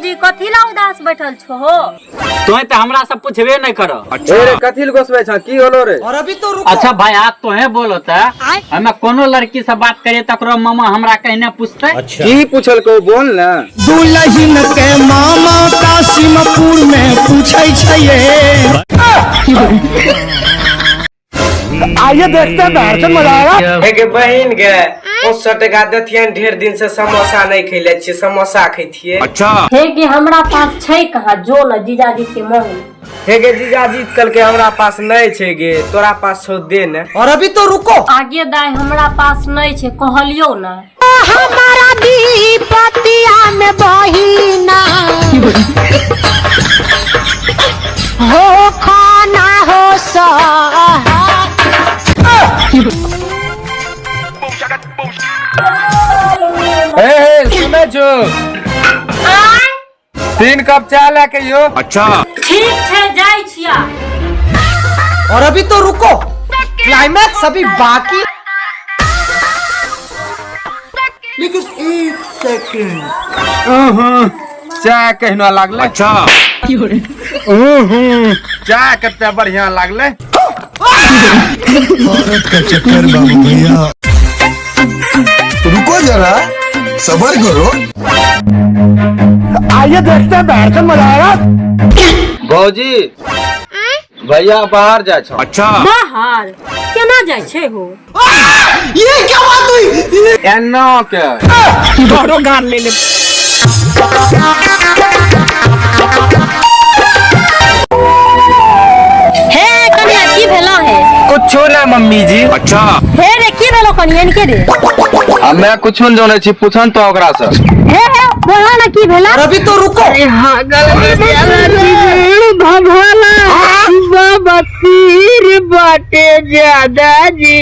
जी कथी ला उदास बैठल छो हो? तोहे तो हमरा सब पूछबे नहीं करो। अच्छा रे कथी गोसबे छ की होलो रे? और अभी तो रुको। अच्छा भाई आज तोहे बोलो त हमें कोनो लड़की से बात करे तकरो मामा हमरा कहने पूछते। अच्छा की पूछल को बोल ना। दुल्हन के मामा कासिमपुर में पूछै छै। आइए देखते हैं दर्शन मजा आएगा। एक बहन गे 65 टका देथियन, ढेर दिन से समोसा नहीं खैले छियै, समोसा खैथिए। अच्छा हे गे हमरा पास छै कहाँ, जो न जीजाजी से मांग। हे गे जीजाजी कल के हमरा पास नहीं छै गे, तोरा पास छौ दे ने। और अभी तो रुको। आगे दाई हमरा पास नहीं छै, कहलियो ना। हमारा दीपतिया में बहिना हो खाना हो सा। सुने छो 3 कप चाय लेके यो। अच्छा ठीक छै जाय छिया। और अभी तो रुको, क्लाइमैक्स अभी बाकी। लेकिन 1 सेकंड। चाय कहना लागले। अच्छा चाय कते बढ़िया लागले। औरत का चक्कर बाबू भैया, रुको जरा सबर करो। आइए देखते हैं दर्शन मजा आएगा। भौजी भैया बाहर जाय छ। अच्छा बाहर केना जाय छै हो? ये क्या बात हुई? एना के तोरो गान ले ले। हे कनिया की भेला है? कुछ ना मम्मी जी। अच्छा हे रे की भेलो कनिया इनके रे? हमें कुछ न जाने छी, पूछन तो ओकरा से। हे बोला ना की भेला? और अभी तो रुको। बाबा तीर बाटे ज्यादा जी।